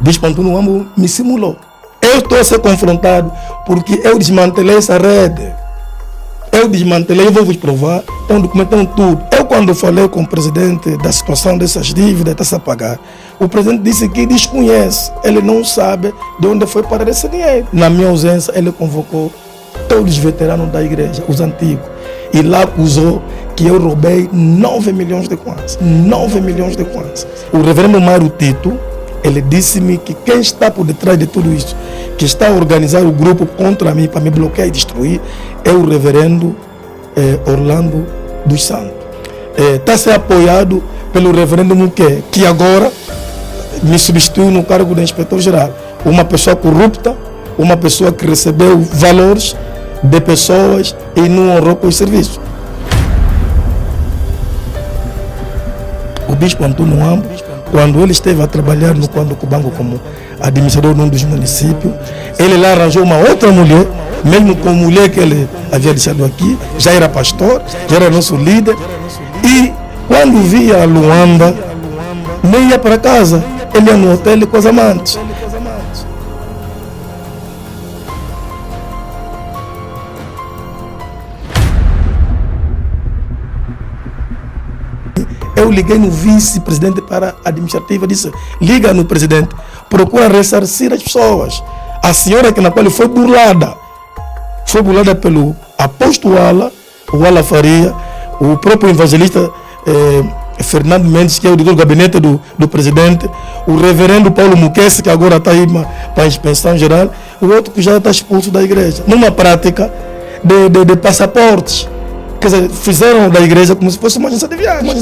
Bispo Antônio Ambo me simulou. Eu estou a ser confrontado porque eu desmantelei essa rede. Eu desmantelei, eu vou vos provar, tem um documento, tem tudo. Eu, quando falei com o presidente da situação dessas dívidas, está a pagar, o presidente disse que desconhece, ele não sabe de onde foi parar esse dinheiro. Na minha ausência, ele convocou todos os veteranos da igreja, os antigos, e lá acusou que eu roubei 9 milhões de kwanzas. 9 milhões de kwanzas. O reverendo Mário Tito, ele disse-me que quem está por detrás de tudo isso, que está a organizar o grupo contra mim para me bloquear e destruir, é o reverendo Orlando dos Santos. Está a ser apoiado pelo reverendo Muque, que agora me substituiu no cargo de inspetor-geral. Uma pessoa corrupta, uma pessoa que recebeu valores de pessoas e não honrou com os serviços. O bispo Antônio Ambo, quando ele esteve a trabalhar no Quando Cubango como administrador num dos municípios, ele lá arranjou uma outra mulher, mesmo com a mulher que ele havia deixado aqui, já era pastor, já era nosso líder, e quando via a Luanda, nem ia para casa, ele ia no hotel com as amantes. Eu liguei no vice-presidente para a administrativa, disse, liga no presidente, procura ressarcir as pessoas. A senhora que na qual foi burlada pelo apóstolo o Ala Faria, o próprio evangelista Fernando Mendes, que é o diretor do gabinete do presidente, o reverendo Paulo Muquece, que agora está aí para a inspeção geral, o outro que já está expulso da igreja, numa prática de passaportes. Quer dizer, fizeram da igreja como se fosse uma agência de viagem.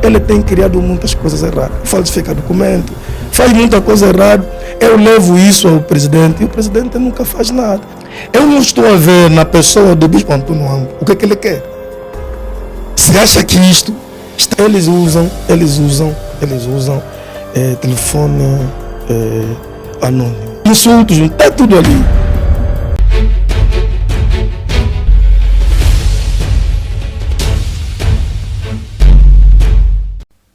Ele tem criado muitas coisas erradas, falsifica documento, faz muita coisa errada. Eu levo isso ao presidente e o presidente nunca faz nada. Eu não estou a ver na pessoa do bispo Antônio Ambo o que é que ele quer. Se acha que isto, eles usam telefone anônimo, insultos, está tudo ali.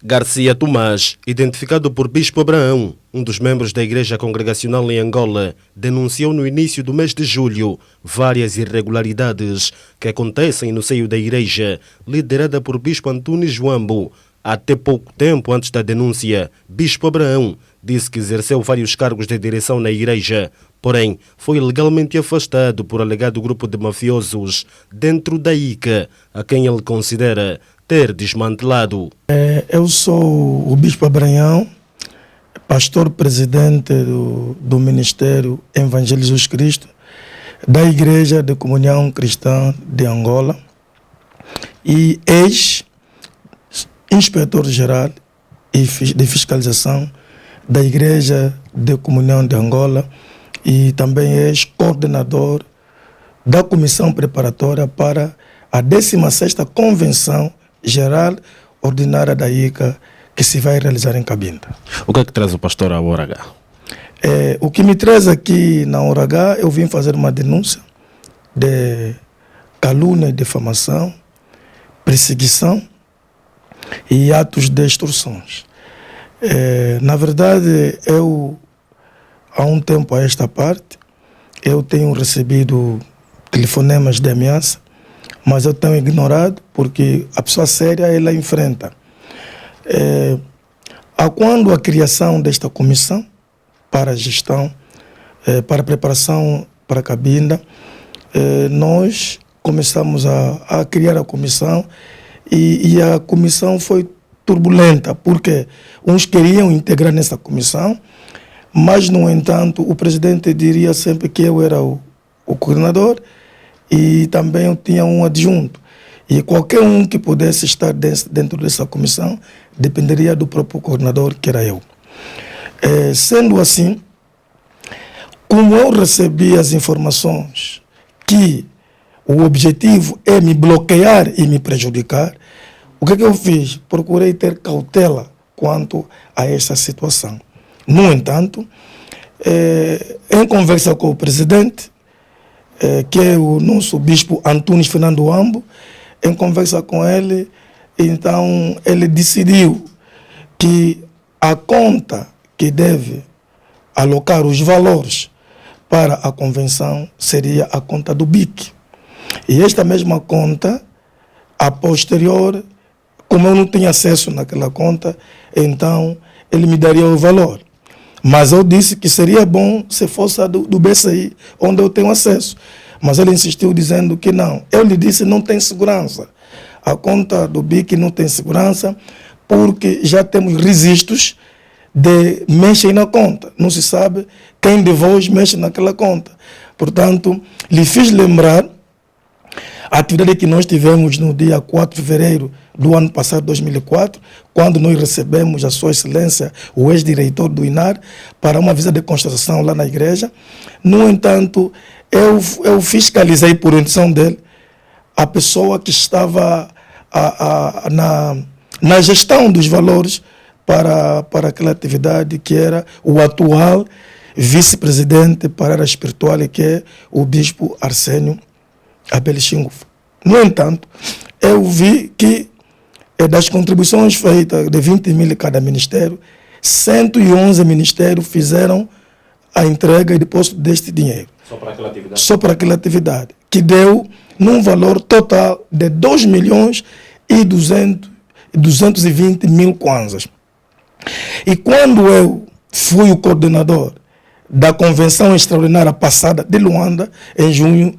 Garcia Tomás, identificado por Bispo Abraão, um dos membros da Igreja Congregacional em Angola, denunciou no início do mês de julho várias irregularidades que acontecem no seio da Igreja, liderada por Bispo Antunes Wambo. Até pouco tempo antes da denúncia, Bispo Abraão disse que exerceu vários cargos de direção na Igreja, porém foi legalmente afastado por alegado grupo de mafiosos dentro da ICA, a quem ele considera ter desmantelado. Eu sou o Bispo Abraão, pastor presidente do Ministério Evangelho Jesus Cristo, da Igreja de Comunhão Cristã de Angola e ex-inspetor-geral de fiscalização da Igreja de Comunhão de Angola e também ex-coordenador da comissão preparatória para a 16ª Convenção Geral Ordinária da ICA, que se vai realizar em Cabinda. O que é que traz o pastor à hora H? O que me traz aqui na hora H, eu vim fazer uma denúncia de calúnia e difamação, perseguição e atos de extorsões. Na verdade, há um tempo a esta parte, eu tenho recebido telefonemas de ameaça, mas eu tenho ignorado porque a pessoa séria ela enfrenta. Quando a criação desta comissão para a gestão, para a preparação para a Cabinda, nós começamos a criar a comissão e a comissão foi turbulenta, porque uns queriam integrar nessa comissão, mas, no entanto, o presidente diria sempre que eu era o coordenador e também eu tinha um adjunto. E qualquer um que pudesse estar dentro dessa comissão dependeria do próprio coordenador, que era eu. Sendo assim, como eu recebi as informações que o objetivo é me bloquear e me prejudicar, o que eu fiz? Procurei ter cautela quanto a essa situação. No entanto, em conversa com o presidente, que é o nosso bispo Antunes Fernando Wambo, em conversa com ele, então ele decidiu que a conta que deve alocar os valores para a convenção seria a conta do BIC. E esta mesma conta, a posterior, como eu não tinha acesso naquela conta, então ele me daria o valor. Mas eu disse que seria bom se fosse a do BCI, onde eu tenho acesso. Mas ele insistiu dizendo que não. Eu lhe disse não tem segurança. A conta do BIC não tem segurança porque já temos registros de mexem na conta. Não se sabe quem de vós mexe naquela conta. Portanto, lhe fiz lembrar a atividade que nós tivemos no dia 4 de fevereiro do ano passado, 2004, quando nós recebemos a Sua Excelência, o ex-diretor do INAR, para uma visita de constatação lá na igreja. No entanto, eu fiscalizei por intenção dele a pessoa que estava na gestão dos valores para aquela atividade, que era o atual vice-presidente para a área espiritual, que é o bispo Arsênio Abel Xingufa. No entanto, eu vi que das contribuições feitas de 20 mil cada ministério, 111 ministérios fizeram a entrega e depósito deste dinheiro. Só para aquela atividade? Só para aquela atividade, que deu num valor total de 2 milhões e 220 mil kwanzas. E quando eu fui o coordenador da convenção extraordinária passada de Luanda, em junho,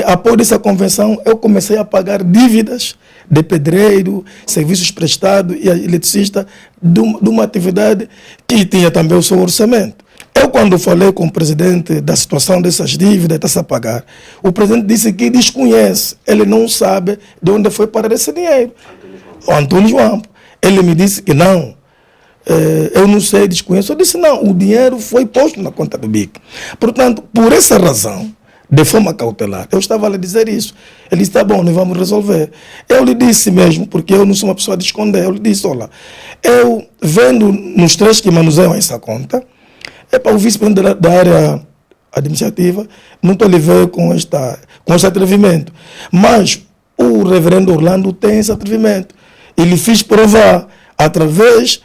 após essa convenção, eu comecei a pagar dívidas de pedreiro, serviços prestados e eletricista de uma atividade que tinha também o seu orçamento. Eu, quando falei com o presidente da situação dessas dívidas, está a pagar, o presidente disse que desconhece, ele não sabe de onde foi parar esse dinheiro. O Antônio João. Ele me disse que não, eu não sei, desconheço. Eu disse não, o dinheiro foi posto na conta do BIC. Portanto, por essa razão, de forma cautelar, eu estava a lhe dizer isso. Ele disse, tá bom, nós vamos resolver. Eu lhe disse mesmo, porque eu não sou uma pessoa de esconder, eu lhe disse, olha, eu vendo nos três que manuseiam essa conta, para o vice-presidente da área administrativa, não estou a lhe ver com este atrevimento. Mas o reverendo Orlando tem esse atrevimento. Ele fez provar, através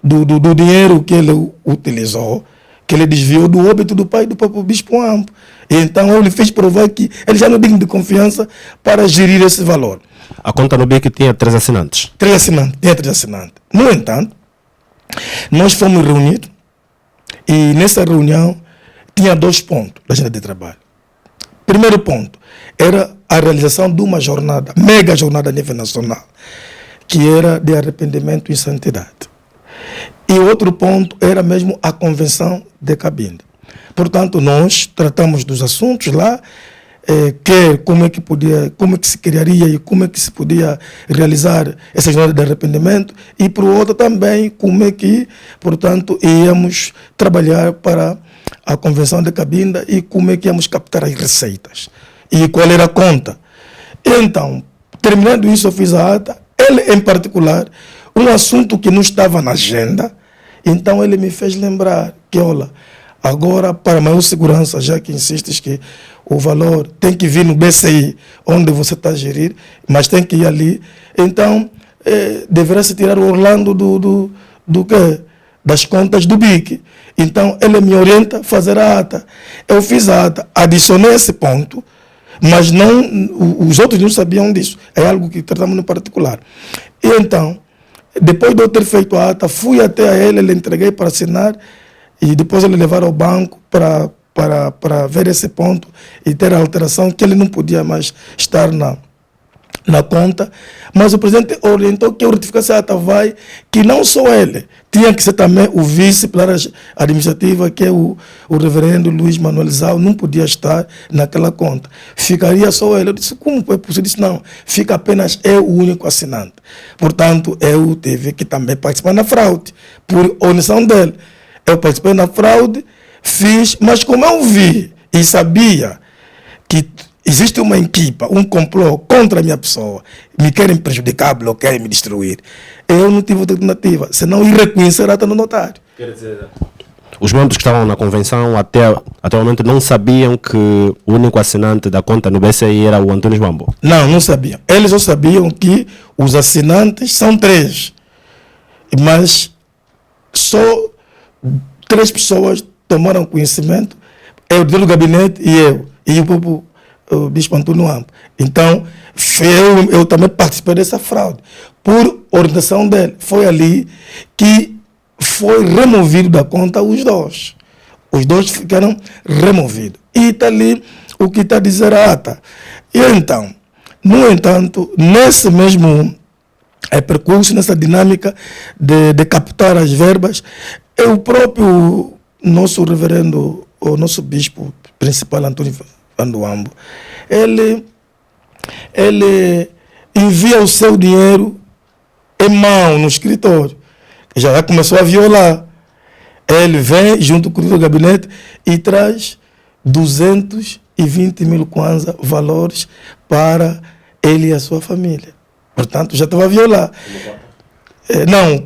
do dinheiro que ele utilizou, que ele desviou do óbito do pai do próprio bispo Ampo. Então ele fez provar que ele já não é digno de confiança para gerir esse valor. A conta no BIC tinha 3 assinantes? 3 assinantes, tinha 3 assinantes. No entanto, nós fomos reunidos e nessa reunião tinha 2 pontos da agenda de trabalho. Primeiro ponto era a realização de uma jornada, mega jornada a nível nacional, que era de arrependimento e santidade. E o outro ponto era mesmo a convenção de Cabinda. Portanto, nós tratamos dos assuntos lá, como é que se criaria e como é que se podia realizar essa jornada de arrependimento, e por outro também como é que, portanto, íamos trabalhar para a convenção de Cabinda e como é que íamos captar as receitas e qual era a conta. Então, terminando isso, eu fiz a ata. Ele, em particular, um assunto que não estava na agenda, então ele me fez lembrar que, olha, agora, para maior segurança, já que insistes que o valor tem que vir no BCI, onde você está a gerir, mas tem que ir ali, então deverá se tirar o Orlando do quê? Das contas do BIC. Então ele me orienta a fazer a ata. Eu fiz a ata, adicionei esse ponto, mas não, os outros não sabiam disso. É algo que tratamos no particular. E então, depois de eu ter feito a ata, fui até a ele entreguei para assinar e depois ele levar ao banco para ver esse ponto e ter a alteração que ele não podia mais estar na conta. Mas o presidente orientou que eu retificasse a ata que não só ele, tinha que ser também o vice para a área administrativa, que é o reverendo Luiz Manuel Zau, não podia estar naquela conta. Ficaria só ele. Eu disse, como é possível? Eu disse, não, fica apenas eu, o único assinante. Portanto, eu tive que também participar na fraude, por omissão dele. Eu participei na fraude, fiz, mas como eu vi e sabia que existe uma equipa, um complô contra a minha pessoa, me querem prejudicar, bloquear, me destruir, eu não tive outra alternativa, senão ir reconhecer a ata no notário. Quer dizer, os membros que estavam na convenção até o momento não sabiam que o único assinante da conta no BCI era o Antônio Joambo? Não sabiam. Eles só sabiam que os assinantes são 3, mas só 3 pessoas tomaram conhecimento, eu do gabinete e o próprio o Bispo Antônio Ambo. Então, eu também participei dessa fraude, por orientação dele. Foi ali que foi removido da conta os dois. Os dois ficaram removidos. E está ali o que está a dizer a ata. E então, no entanto, nesse mesmo percurso, nessa dinâmica de captar as verbas, o próprio nosso reverendo, o nosso bispo principal, Antônio Ambo, ele envia o seu dinheiro em mão no escritório. Já começou a violar. Ele vem junto com o gabinete e traz 220 mil kwanza valores para ele e a sua família. Portanto, já estava a violar. Não,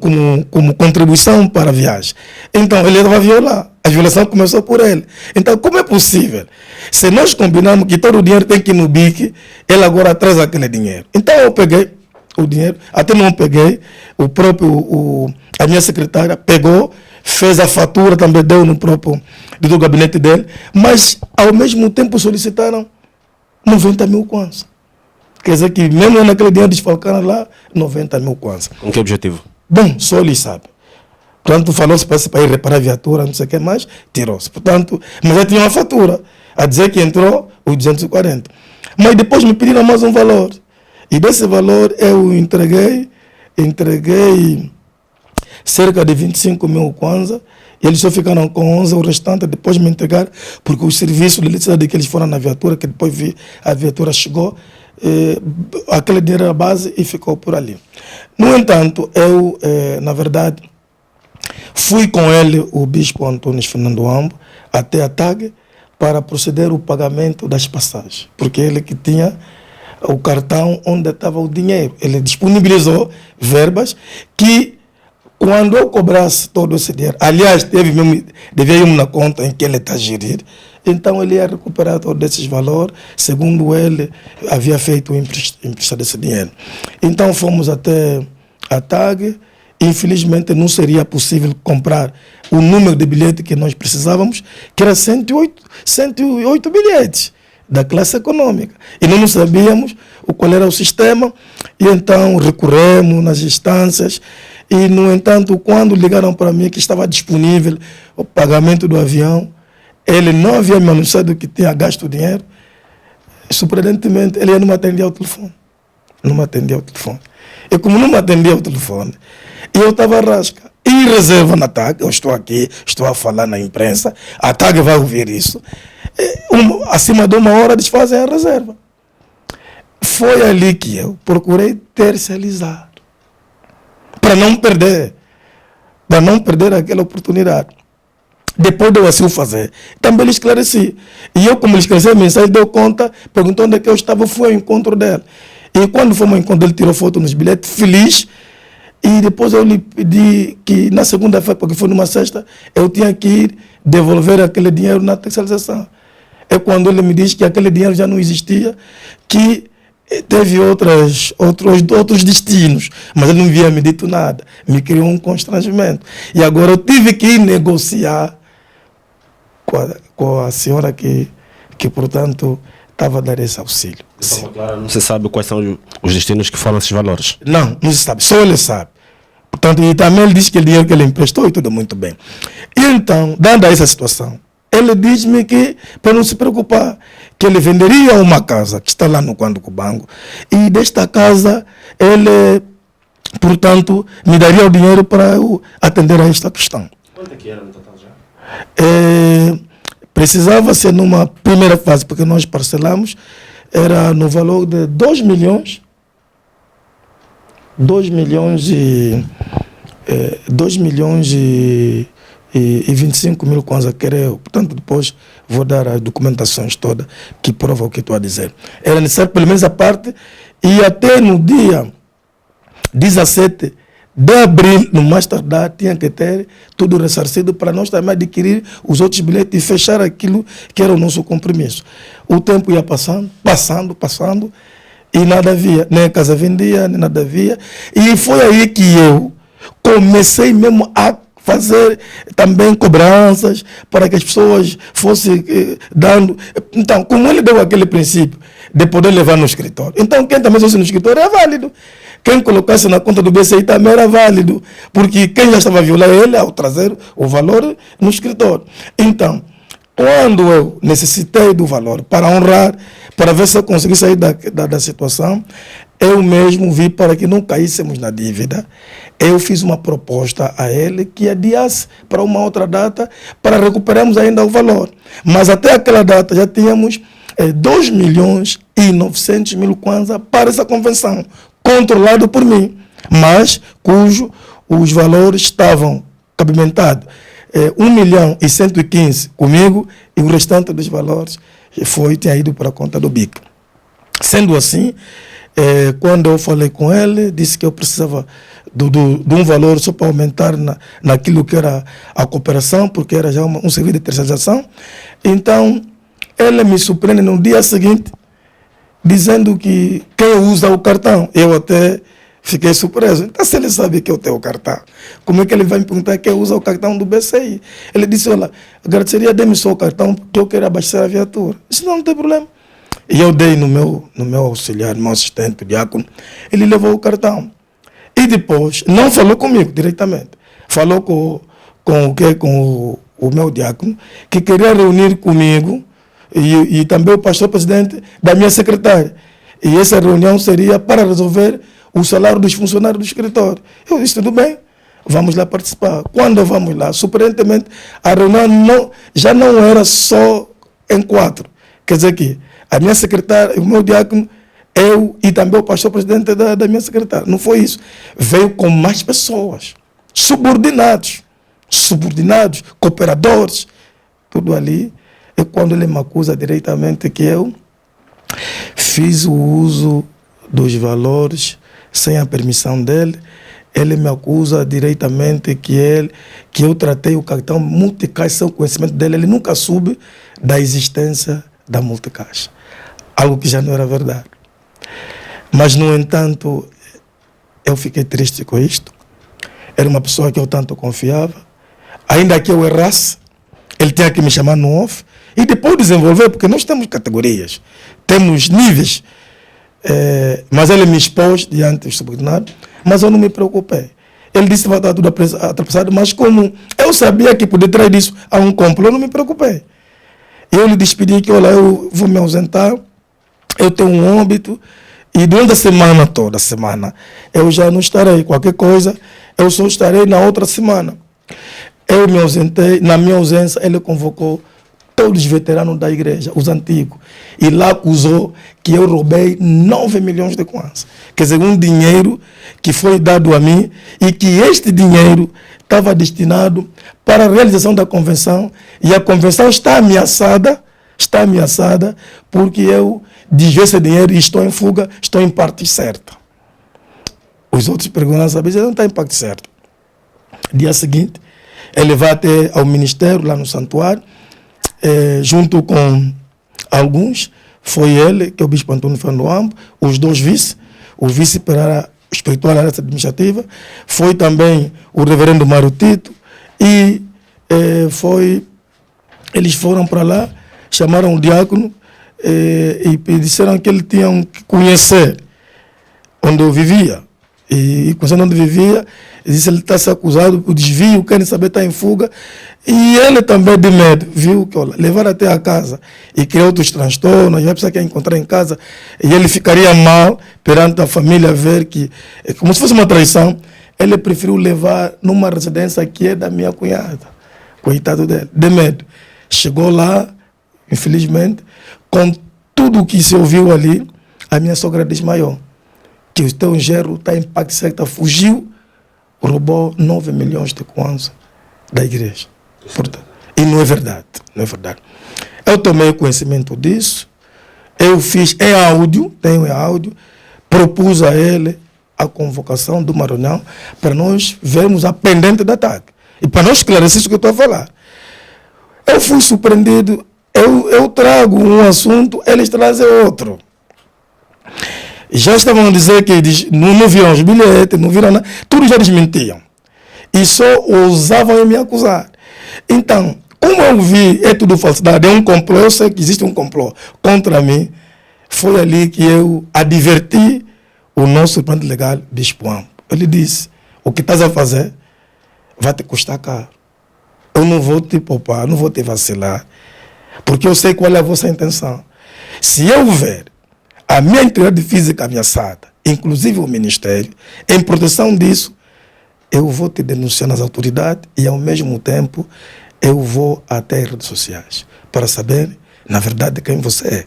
como contribuição para a viagem. Então, ele estava a violar. A violação começou por ele. Então, como é possível? Se nós combinamos que todo o dinheiro tem que ir no BIC, ele agora traz aquele dinheiro. Então, eu peguei o dinheiro, até não peguei, a minha secretária pegou, fez a fatura, também deu no próprio do gabinete dele, mas, ao mesmo tempo, solicitaram 90 mil kwanza. Quer dizer que, mesmo naquele dinheiro, desfalcaram lá 90 mil kwanza. Com que objetivo? Bom, só ele sabe. Portanto, falou-se para ir reparar a viatura, não sei o que mais, tirou-se. Portanto, mas já tinha uma fatura a dizer que entrou os 240. Mas depois me pediram mais um valor. E desse valor eu entreguei cerca de 25 mil kwanza. E eles só ficaram com 11, o restante depois me entregaram, porque o serviço de eletricidade que eles foram na viatura, que depois a viatura chegou, aquele dinheiro era a base e ficou por ali. No entanto, eu, na verdade, fui com ele, o bispo Antônio Fernando Ambo, até a TAG para proceder o pagamento das passagens, porque ele que tinha o cartão onde estava o dinheiro. Ele disponibilizou verbas que, quando eu cobrasse todo esse dinheiro, aliás, devia ir na conta em que ele está a gerir, então ele ia recuperar todos esses valores, segundo ele havia feito emprestar esse dinheiro. Então fomos até a TAG. Infelizmente não seria possível comprar o número de bilhete que nós precisávamos, que era 108 bilhetes da classe econômica. E nós não sabíamos qual era o sistema, e então recorremos nas instâncias. E, no entanto, quando ligaram para mim que estava disponível o pagamento do avião, ele não havia me anunciado que tinha gasto dinheiro. Surpreendentemente, ele não me atendia ao telefone. Não me atendia ao telefone. E como não me atendia ao telefone, eu estava a rasca. E reserva na TAG, eu estou aqui, estou a falar na imprensa, a TAG vai ouvir isso. Acima de uma hora desfazem a reserva. Foi ali que eu procurei terceirizar, para não perder aquela oportunidade. Depois de eu assim o fazer, também lhe esclareci. E eu, como lhe esclareci a mensagem, deu conta, perguntou onde é que eu estava, fui ao encontro dele. E quando fomos ao encontro dele, tirou foto nos bilhetes, feliz. E depois eu lhe pedi que na segunda-feira, porque foi numa sexta, eu tinha que ir devolver aquele dinheiro na terceirização. É quando ele me disse que aquele dinheiro já não existia, que teve outros destinos, mas ele não havia me dito nada. Me criou um constrangimento. E agora eu tive que ir negociar com a senhora que portanto, estava a dar esse auxílio. Não se sabe quais são os destinos que falam esses valores? Não se sabe, só ele sabe. Portanto, e também ele disse que o dinheiro que ele emprestou e tudo muito bem. E então, dada essa situação, ele diz-me que, para não se preocupar, que ele venderia uma casa que está lá no Quando Cubango, e desta casa ele, portanto, me daria o dinheiro para eu atender a esta questão. Quanto é que era no total já? Precisava ser numa primeira fase, porque nós parcelamos, era no valor de 2 milhões e 25 mil kwanza, creio. Portanto, depois vou dar as documentações todas que provam o que estou a dizer. Era necessário pelo menos a parte, e até no dia 17 de abril, no mais tardar, tinha que ter tudo ressarcido para nós também adquirir os outros bilhetes e fechar aquilo que era o nosso compromisso. O tempo ia passando, e nada havia, nem a casa vendia, nem nada havia. E foi aí que eu comecei mesmo a fazer também cobranças para que as pessoas fossem dando. Então, como ele deu aquele princípio de poder levar no escritório, então quem também fosse no escritório é válido. Quem colocasse na conta do BCI também era válido, porque quem já estava a violar ele ao trazer o valor no escritório. Então, quando eu necessitei do valor para honrar, para ver se eu consegui sair da situação, eu mesmo vi para que não caíssemos na dívida. Eu fiz uma proposta a ele que adiasse para uma outra data para recuperarmos ainda o valor. Mas até aquela data já tínhamos 2.900.000 kwanza para essa convenção, controlado por mim, mas cujo os valores estavam cabimentados. 1.115.000 comigo e o restante dos valores tinha ido para a conta do BIC. Sendo assim, quando eu falei com ele, disse que eu precisava de um valor só para aumentar naquilo que era a cooperação, porque era já um serviço de terceirização. Então, ele me surpreende no dia seguinte, dizendo que quem usa o cartão. Eu até fiquei surpreso. Então, se ele sabe que eu tenho o cartão, como é que ele vai me perguntar quem usa o cartão do BCI? Ele disse, olha, agradeceria, dê-me só o cartão, porque eu quero abastecer a viatura. Eu disse, não tem problema. E eu dei no meu auxiliar, no meu assistente, o diácono, ele levou o cartão. E depois, não falou comigo diretamente, falou com o meu diácono, que queria reunir comigo e também o pastor presidente da minha secretária. E essa reunião seria para resolver o salário dos funcionários do escritório. Eu disse, tudo bem, vamos lá participar. Quando vamos lá, surpreendentemente, a reunião já não era só em 4. Quer dizer que a minha secretária, o meu diácono, eu e também o pastor presidente da minha secretária. Não foi isso. Veio com mais pessoas, subordinados, cooperadores, tudo ali. E quando ele me acusa diretamente que eu fiz o uso dos valores sem a permissão dele, ele me acusa diretamente que eu tratei o cartão multicaixa sem o conhecimento dele. Ele nunca soube da existência da multicaixa. Algo que já não era verdade. Mas, no entanto, eu fiquei triste com isto. Era uma pessoa que eu tanto confiava. Ainda que eu errasse, ele tinha que me chamar no off e depois desenvolver, porque nós temos categorias, temos níveis. Mas ele me expôs diante dos subordinados, mas eu não me preocupei. Ele disse que vai estar tudo atrapalhado, mas como eu sabia que por detrás disso há um complô, eu não me preocupei. Eu lhe despedi que, olha, eu vou me ausentar, eu tenho um óbito, e durante a semana, toda semana, eu já não estarei. Qualquer coisa, eu só estarei na outra semana. Eu me ausentei, na minha ausência, ele convocou todos os veteranos da igreja, os antigos, e lá acusou que eu roubei 9 milhões de kwanza. Quer dizer, um dinheiro que foi dado a mim e que este dinheiro estava destinado para a realização da convenção, e a convenção está ameaçada porque eu desviei esse dinheiro e estou em fuga, estou em parte certa. Os outros perguntam, sabe, não está em parte certa. Dia seguinte, ele vai até ao ministério, lá no santuário, junto com alguns, foi ele, que é o bispo Antônio Fandoambo, os dois vice, o vice para espiritual área administrativa, foi também o reverendo Mário Tito, e eles foram para lá, chamaram o diácono e disseram que ele tinha que conhecer onde eu vivia. E conhecendo onde vivia, ele disse que ele está se acusado por desvio, querem saber, está em fuga. E ele também de medo, viu que levar até a casa e criar outros transtornos, já precisa que encontrar em casa, e ele ficaria mal perante a família, ver que, como se fosse uma traição, ele preferiu levar numa residência que é da minha cunhada, coitado dele, de medo. Chegou lá, infelizmente, com tudo o que se ouviu ali, a minha sogra desmaiou. Que o teu genro está em pacto secta, fugiu, roubou 9 milhões de kwanza da igreja. Portanto, e não é verdade, não é verdade. Eu tomei conhecimento disso, eu fiz em áudio, tenho em áudio, propus a ele a convocação de uma reunião para nós vermos a pendente de ataque. E para nós esclarecer isso que eu estou a falar. Eu fui surpreendido, eu trago um assunto, eles trazem outro. Já estavam a dizer que não viram os bilhetes, não viram nada, tudo já desmentiam. e só ousavam me acusar. Então, como eu vi, é tudo falsidade, é um complô, eu sei que existe um complô contra mim, foi ali que eu adverti o nosso representante legal, Bispo Ambo. Ele disse, o que estás a fazer vai te custar caro. Eu não vou te poupar, não vou te vacilar, porque eu sei qual é a vossa intenção. Se eu ver a minha integridade física ameaçada, inclusive o Ministério, em proteção disso, eu vou te denunciar nas autoridades e, ao mesmo tempo, eu vou até as redes sociais para saber, na verdade, quem você é.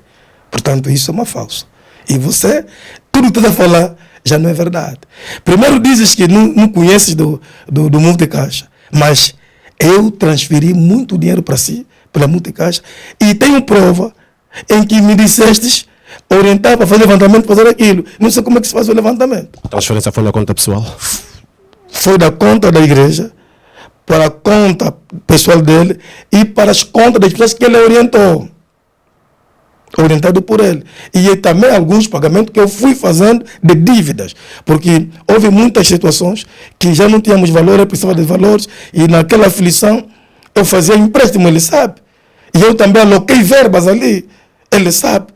Portanto, isso é uma falsa. E você, tudo que estás a falar, já não é verdade. Primeiro dizes que não conheces do Multicaixa, mas eu transferi muito dinheiro para si, pela Multicaixa, e tenho prova em que me dissestes orientar para fazer levantamento, fazer aquilo. Não sei como é que se faz o levantamento. A transferência foi na conta pessoal? Foi da conta da igreja para a conta pessoal dele e para as contas das pessoas que ele orientou. Orientado por ele. E também alguns pagamentos que eu fui fazendo de dívidas, porque houve muitas situações que já não tínhamos valor, eu precisava de valores, e naquela aflição eu fazia empréstimo, ele sabe. E eu também aloquei verbas ali, ele sabe.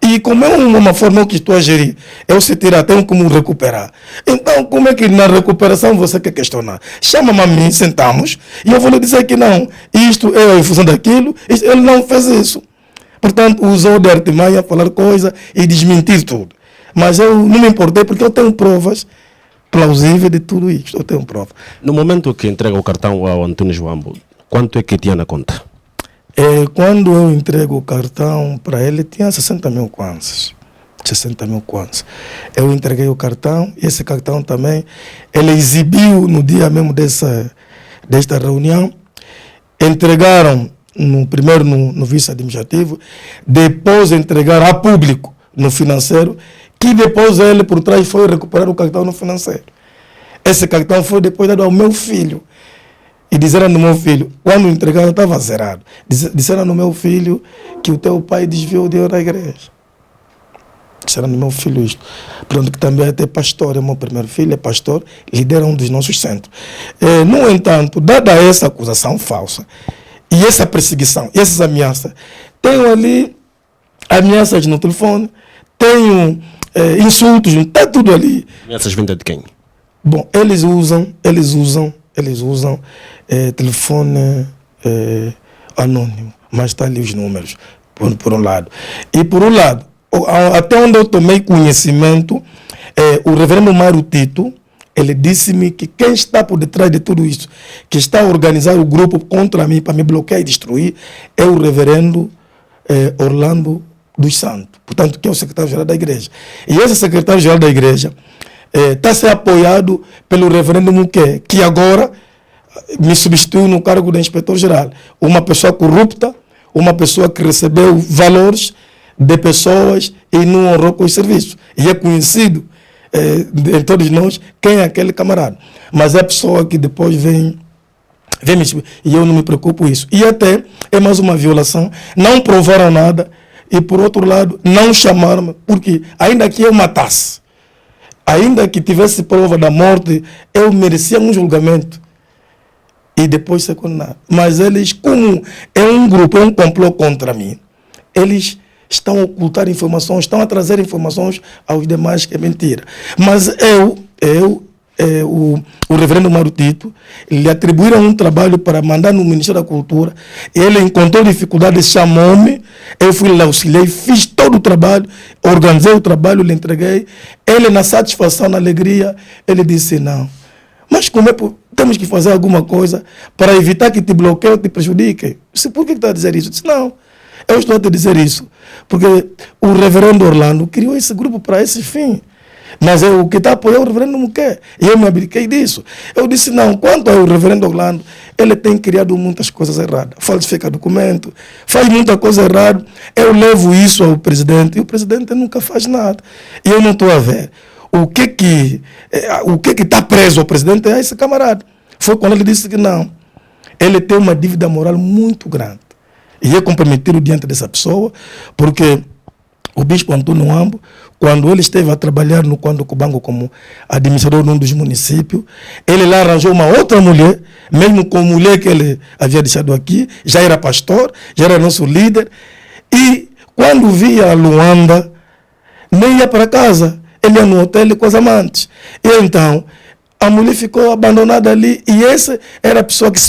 E como é uma forma que estou a gerir, eu se tirar, tenho como recuperar. Então, como é que na recuperação você quer questionar? Chama-me a mim, sentamos, e eu vou lhe dizer que não, isto é em função daquilo, ele não fez isso. Portanto, usou de artimanha, falar coisa e desmentir tudo. Mas eu não me importei porque eu tenho provas plausíveis de tudo isto. Eu tenho provas. No momento que entrega o cartão ao Antunes Wambo, quanto é que tinha na conta? Quando eu entrego o cartão para ele, tinha 60 mil kwanzas. 60 mil kwanzas. Eu entreguei o cartão e esse cartão também, ele exibiu no dia mesmo desta reunião. Entregaram primeiro no vice-administrativo, depois entregaram a público no financeiro, que depois ele por trás foi recuperar o cartão no financeiro. Esse cartão foi depois dado ao meu filho. E disseram no meu filho, quando entregaram estava zerado. Disseram no meu filho que o teu pai desviou o dinheiro da igreja. Disseram no meu filho isto. Pronto, que também é até pastor, é meu primeiro filho, é pastor, lidera um dos nossos centros. No entanto, dada essa acusação falsa, e essa perseguição, essas ameaças, tenho ali ameaças no telefone, tenho insultos, está tudo ali. Ameaças vindas de quem? Bom, eles usam telefone anônimo, mas está ali os números, por um lado. E por um lado, até onde eu tomei conhecimento, o reverendo Mário Tito, ele disse-me que quem está por detrás de tudo isso, que está a organizar o grupo contra mim, para me bloquear e destruir, é o reverendo Orlando dos Santos, portanto, que é o secretário-geral da igreja. E esse secretário-geral da igreja está sendo apoiado pelo reverendo Muquet, que agora me substituiu no cargo de inspetor-geral. Uma pessoa corrupta, uma pessoa que recebeu valores de pessoas e não honrou com os serviços. E é conhecido de todos nós quem é aquele camarada. Mas é a pessoa que depois vem me subir, e eu não me preocupo com isso. E até é mais uma violação. Não provaram nada e, por outro lado, não chamaram, porque ainda que eu matasse, ainda que tivesse prova da morte, eu merecia um julgamento e depois ser condenado. Mas eles, como é um grupo, é um complô contra mim, eles estão a ocultar informações, estão a trazer informações aos demais, que é mentira. Mas o reverendo Mário Tito, lhe atribuíram um trabalho para mandar no Ministério da Cultura, ele encontrou dificuldade, chamou-me, eu fui lá, auxiliei, fiz todo o trabalho, organizei o trabalho, lhe entreguei, ele na satisfação, na alegria, ele disse não. Mas como temos que fazer alguma coisa para evitar que te bloqueie ou te prejudique? Eu disse, por que está a dizer isso? Eu disse, não, eu estou a te dizer isso, porque o reverendo Orlando criou esse grupo para esse fim. Mas o que está apoiando o reverendo não quer. E eu me abdiquei disso. Eu disse, não, quanto ao reverendo Orlando, ele tem criado muitas coisas erradas. Falsifica documento, faz muita coisa errada. Eu levo isso ao presidente e o presidente nunca faz nada. E eu não estou a ver o que está preso ao presidente é esse camarada. Foi quando ele disse que não. Ele tem uma dívida moral muito grande. E é comprometido diante dessa pessoa, porque o bispo Antônio Wambo quando ele esteve a trabalhar no Quando Cubango como administrador num dos municípios, ele lá arranjou uma outra mulher, mesmo com a mulher que ele havia deixado aqui, já era pastor, já era nosso líder, e quando via a Luanda, nem ia para casa, ele ia no hotel com as amantes. E então, a mulher ficou abandonada ali, e essa era a pessoa que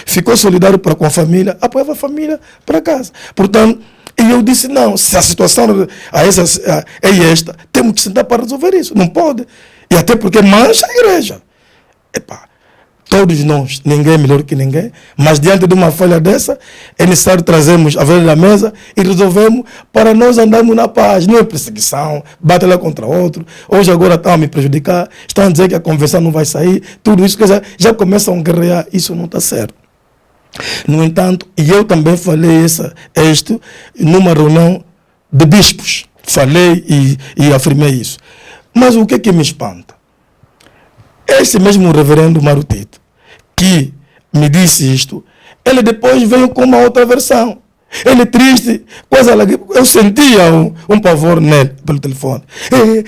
ficou solidária para com a família, apoiava a família para casa. Portanto, e eu disse, não, se a situação é esta, temos que sentar para resolver isso. Não pode. E até porque mancha a igreja. Epá, todos nós, ninguém é melhor que ninguém, mas diante de uma falha dessa, é necessário trazermos a velha da mesa e resolvemos para nós andarmos na paz. Não é perseguição, bate lá contra outro. Hoje agora estão a me prejudicar, estão a dizer que a convenção não vai sair, tudo isso, já começam a guerrear, isso não está certo. No entanto, e eu também falei isto numa reunião de bispos. Falei e afirmei isso. Mas o que me espanta? Esse mesmo reverendo Marutito, que me disse isto, ele depois veio com uma outra versão. Ele triste, quase eu sentia um pavor nele pelo telefone.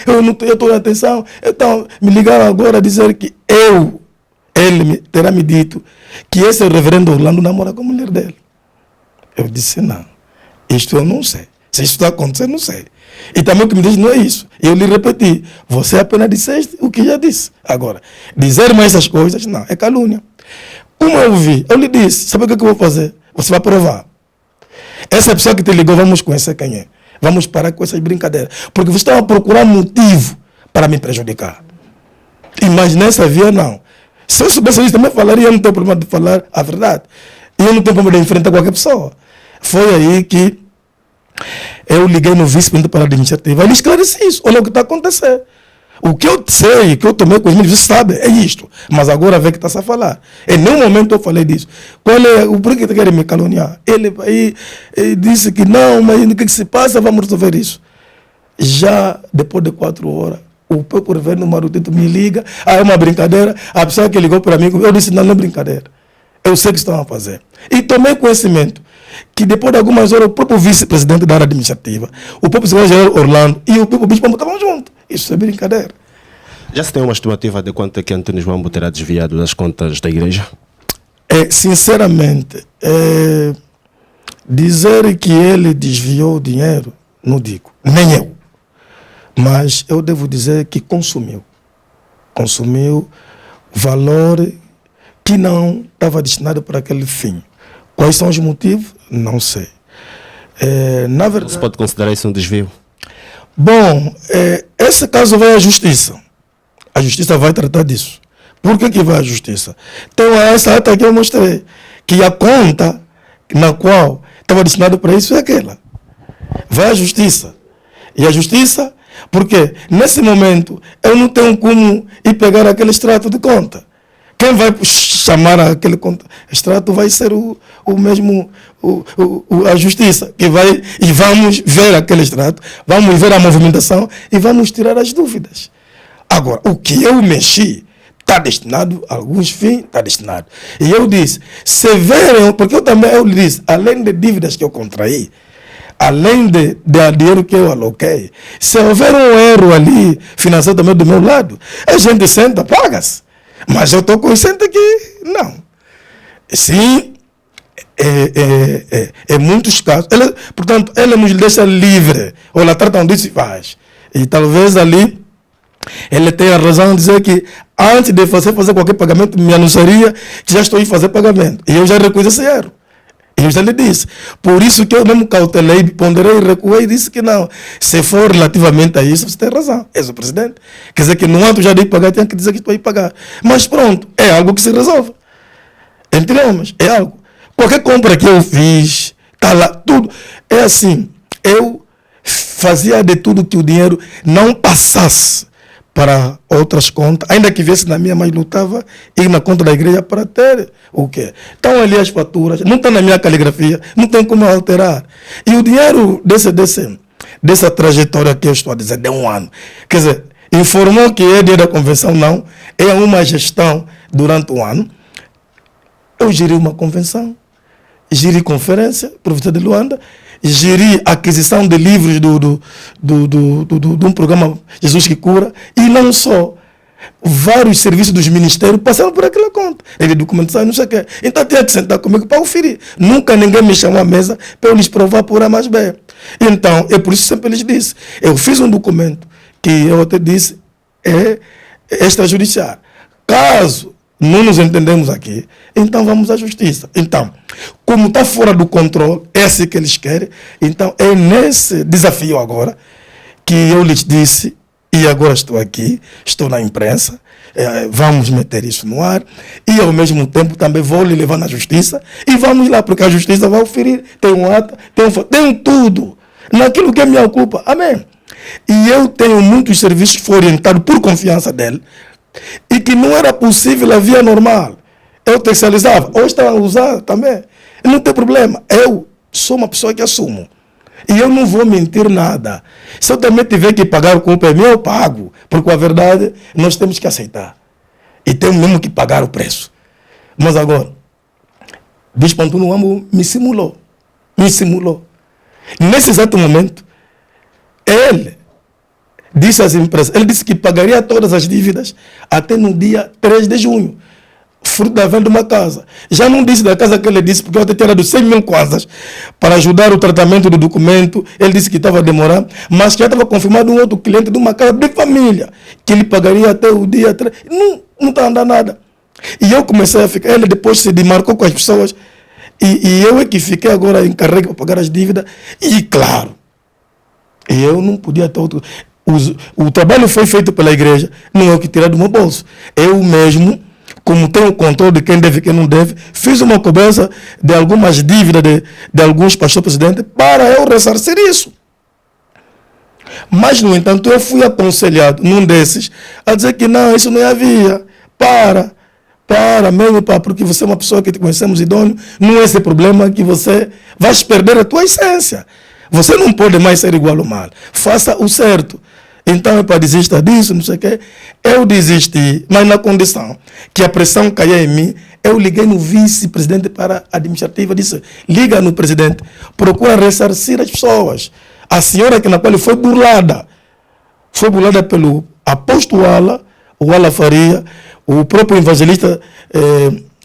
Eu estou na atenção. Então, me ligaram agora a dizer que ele terá me dito que esse reverendo Orlando namora com a mulher dele. Eu disse, não, isto eu não sei. Se isso está acontecendo, não sei. E também o que me diz não é isso. Eu lhe repeti, você apenas disseste o que já disse. Agora, dizer mais essas coisas, não, é calúnia. Como eu vi, eu lhe disse, sabe o que eu vou fazer? Você vai provar. Essa pessoa que te ligou, vamos conhecer quem é. Vamos parar com essas brincadeiras. Porque você estava a procurar motivo para me prejudicar. Mas nessa via, não. Se eu soubesse isso, também falaria, eu não tenho problema de falar a verdade. E eu não tenho problema de enfrentar qualquer pessoa. Foi aí que eu liguei no vice-presidente para a administrativa. Ele esclarece isso. Olha o que está acontecendo. O que eu sei, o que eu tomei com os meus, você sabe, é isto. Mas agora vê que está-se a falar. Em nenhum momento eu falei disso. Por que querem me caluniar? Ele disse que não, mas o que se passa, vamos resolver isso. Já depois de 4 horas, o próprio reverendo Marutito me liga, é uma brincadeira, a pessoa que ligou para mim, eu disse, não é brincadeira, eu sei o que estão a fazer. E tomei conhecimento que depois de algumas horas, o próprio vice-presidente da área administrativa, o próprio secretário-geral Orlando e o próprio bispo estavam juntos. Isso é brincadeira. Já se tem uma estimativa de quanto é que Antônio João terá desviado das contas da igreja? Sinceramente, dizer que ele desviou o dinheiro, não digo, nem eu. Mas eu devo dizer que consumiu valor que não estava destinado para aquele fim. Quais são os motivos? Não sei. Na verdade, você pode considerar isso um desvio? Bom, esse caso vai à justiça. A justiça vai tratar disso. Por que vai à justiça? Então, essa ata que eu mostrei, que a conta na qual estava destinado para isso é aquela. Vai à justiça. E a justiça, porque nesse momento eu não tenho como ir pegar aquele extrato de conta. Quem vai chamar aquele extrato vai ser a justiça, que vai, e vamos ver aquele extrato, vamos ver a movimentação e vamos tirar as dúvidas. Agora, o que eu mexi está destinado a alguns fins, está destinado. E eu disse, se verem, porque eu lhe disse, além de dívidas que eu contraí, além de dinheiro que eu aloquei, se houver um erro ali, financeiro também do meu lado, a gente senta, paga-se. Mas eu estou consciente que não. Sim, muitos casos. Portanto, ela nos deixa livre, ou ela trata disso e faz. E talvez ali ele tenha razão em dizer que antes de fazer qualquer pagamento, me anunciaria que já estou em fazer pagamento. E eu já reconheço esse erro. Eu já lhe disse. Por isso que eu mesmo cautelei, ponderei, recuei e disse que não. Se for relativamente a isso, você tem razão. És o presidente. Quer dizer que no ato já de ir pagar, tem que dizer que estou a ir pagar. Mas pronto, é algo que se resolve. Entre homens, é algo. Qualquer compra que eu fiz, está lá, tudo. É assim, eu fazia de tudo que o dinheiro não passasse para outras contas, ainda que viesse na minha, mas lutava ir na conta da igreja para ter o quê? Estão ali as faturas, não está na minha caligrafia, não tem como alterar. E o dinheiro dessa trajetória que eu estou a dizer, de 1 ano, quer dizer, informou que é dia da convenção, não, é uma gestão durante 1 ano. Eu geri uma convenção, geri conferência, professor de Luanda, gerir a aquisição de livros de um programa Jesus que Cura, e não só. Vários serviços dos ministérios passaram por aquela conta. Ele documentação, não sei o quê. Então tinha que sentar comigo para oferir. Nunca ninguém me chamou à mesa para eu lhes provar por A mais B. Então, é por isso que sempre lhes disse. Eu fiz um documento que eu até disse é extrajudicial. Caso não nos entendemos aqui, então vamos à justiça. Então, como está fora do controle, é assim que eles querem. Então, é nesse desafio agora que eu lhes disse, e agora estou aqui, estou na imprensa, vamos meter isso no ar, e ao mesmo tempo também vou lhe levar na justiça, e vamos lá, porque a justiça vai oferir, tem um ato, tem tudo, naquilo que é minha culpa, amém? E eu tenho muitos serviços que foram orientados por confiança dele, e que não era possível a via normal, eu terceirizava, ou estava a usar também, não tem problema, eu sou uma pessoa que assumo. E eu não vou mentir nada. Se eu também tiver que pagar o culpa é meu, eu pago. Porque a verdade, nós temos que aceitar. E temos mesmo que pagar o preço. Mas agora, Bispo Antônio Wambo me simulou. Nesse exato momento, ele disse às empresas, ele disse que pagaria todas as dívidas até no dia 3 de junho. Fruto da venda de uma casa. Já não disse da casa que ele disse, porque eu até tinha dado 100 mil kwanzas para ajudar o tratamento do documento. Ele disse que estava a demorar, mas que já estava confirmado um outro cliente de uma casa de família, que ele pagaria até o dia 3. Não está andando nada. E eu comecei a ficar, ele depois se demarcou com as pessoas, e eu é que fiquei agora encarregue para pagar as dívidas, e claro, eu não podia ter outro. O trabalho foi feito pela igreja, não é o que tirar do meu bolso. Eu mesmo, como tenho o controle de quem deve e quem não deve, fiz uma cobrança de algumas dívidas de alguns pastores presidentes para eu ressarcir isso. Mas, no entanto, eu fui aconselhado, num desses, a dizer que não, isso não havia. Mesmo, porque você é uma pessoa que te conhecemos idôneo, não é esse problema que você vai perder a tua essência. Você não pode mais ser igual ao mal. Faça o certo. Então, é para desistir disso, não sei o quê. Eu desisti, mas na condição que a pressão caia em mim, eu liguei no vice-presidente para a administrativa, disse, liga no presidente, procura ressarcir as pessoas. A senhora que na qual foi burlada pelo apóstolo o Ala Faria, o próprio evangelista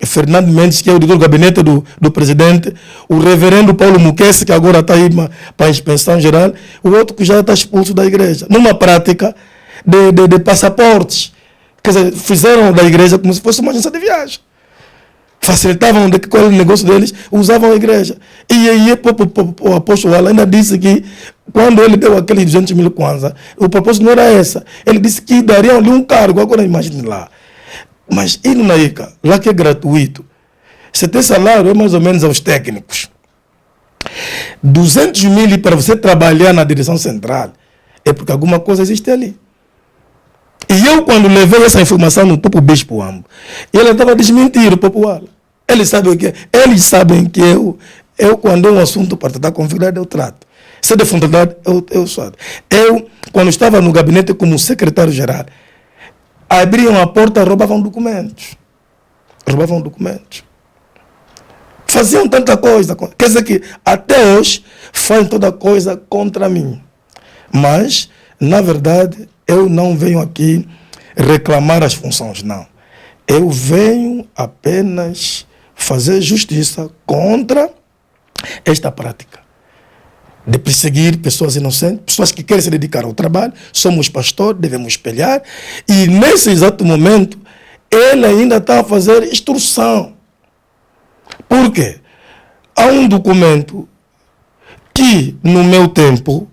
Fernando Mendes, que é o diretor do gabinete do presidente, o reverendo Paulo Muquece, que agora está aí para a inspeção geral, o outro que já está expulso da igreja, numa prática de passaportes. Quer dizer, fizeram da igreja como se fosse uma agência de viagem. Facilitavam qual era o negócio deles, usavam a igreja. E aí o apóstolo Ala ainda disse que quando ele deu aqueles 200 mil kwanza, o propósito não era essa. Ele disse que dariam-lhe um cargo, agora imagine lá. Mas indo na ICA, lá que é gratuito, você tem salário é mais ou menos aos técnicos. 200 mil para você trabalhar na direção central é porque alguma coisa existe ali. E eu, quando levei essa informação no próprio Bispo Wambo, ele estava a desmentir o próprio Ala. Eles sabem que eu quando é um assunto para tratar com verdade, eu trato. Se é de fundamentalidade, eu sou. Eu, quando estava no gabinete como secretário-geral, abriam a porta e roubavam documentos. Faziam tanta coisa. Quer dizer que até hoje fazem toda coisa contra mim. Mas, na verdade, eu não venho aqui reclamar as funções, não. Eu venho apenas fazer justiça contra esta prática de perseguir pessoas inocentes, pessoas que querem se dedicar ao trabalho. Somos pastores, devemos espelhar. E nesse exato momento, ele ainda está a fazer instrução. Por quê? Há um documento que, no meu tempo,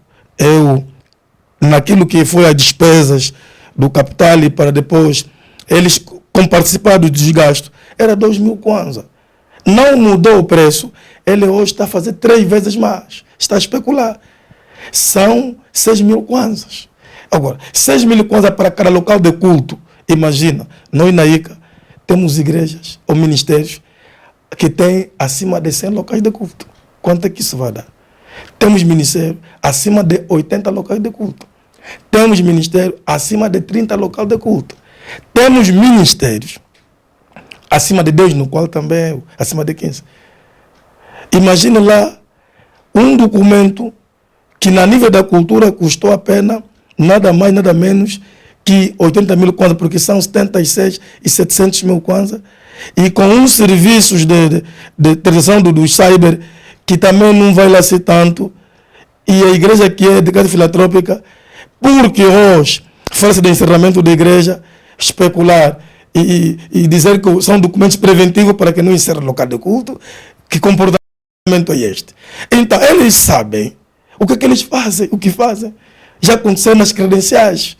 naquilo que foi as despesas do capital e para depois, eles com participado dos gastos, era 2 mil kwanza. Não mudou o preço, ele hoje está a fazer 3 vezes mais. Está a especular. São 6 mil kwanzas. Agora, 6 mil kwanzas para cada local de culto. Imagina, nós na ICA temos igrejas ou ministérios que têm acima de 100 locais de culto. Quanto é que isso vai dar? Temos ministérios acima de 80 locais de culto. Temos ministérios acima de 30 locais de culto. Temos ministérios acima de 10, no qual também acima de 15. Imagine lá um documento que, na nível da cultura, custou apenas nada mais, nada menos que 80 mil kwanza, porque são 76 e 700 mil kwanza, e com uns serviços de transação do cyber, que também não vai lá ser tanto, e a igreja que é de casa filantrópica, porque hoje fala-se de encerramento da igreja, especular e dizer que são documentos preventivos para que não encerre o local de culto, que comportamento é este? Então, eles sabem o que eles fazem, o que fazem. Já aconteceu nas credenciais.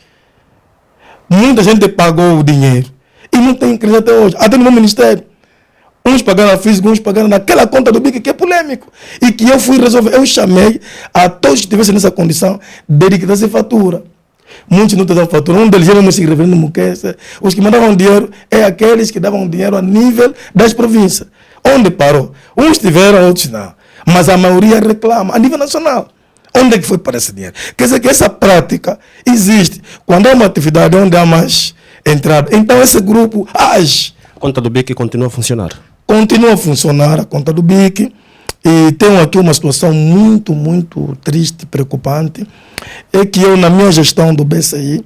Muita gente pagou o dinheiro e não tem credencial até hoje, até no meu ministério. Uns pagaram na física, uns pagaram naquela conta do BIC, que é polêmico. E que eu fui resolver. Eu chamei a todos que estivessem nessa condição de liquidação de fatura. Muitos não te dão fatura. Um deles era se reverendo Muquesa. Os que mandavam dinheiro é aqueles que davam dinheiro a nível das províncias. Onde parou? Uns tiveram, outros não. Mas a maioria reclama a nível nacional. Onde é que foi para esse dinheiro? Quer dizer que essa prática existe. Quando há uma atividade onde há mais entrada, então esse grupo age. A conta do BIC continua a funcionar? Continua a funcionar a conta do BIC. E tenho aqui uma situação muito, muito triste, preocupante. É que eu, na minha gestão do BCI,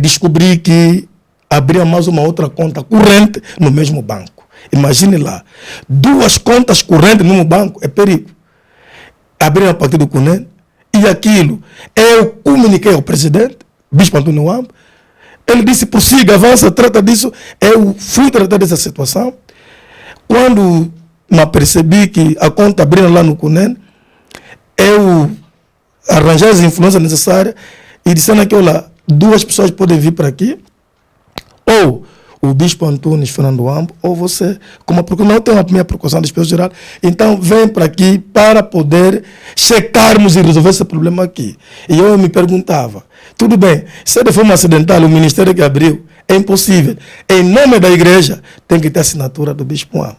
descobri que abria mais uma outra conta corrente no mesmo banco. Imagine lá, 2 contas correntes no mesmo banco é perigo. Abriram a partir do CUNEN, e aquilo eu comuniquei ao presidente, Bispo Antônio Wambo. Ele disse: prossiga, avança, trata disso. Eu fui tratar dessa situação. Quando me apercebi que a conta abriu lá no CUNEN, eu arranjei as influências necessárias e disseram que, olha, 2 pessoas podem vir para aqui, ou o Bispo Antônio Fernando Wambo, ou você, porque não tem a minha procuração da despesa geral, então vem para aqui para poder checarmos e resolver esse problema aqui. E eu me perguntava, tudo bem, se é de forma acidental, o ministério que abriu, é impossível. Em nome da igreja, tem que ter assinatura do Bispo Wambo,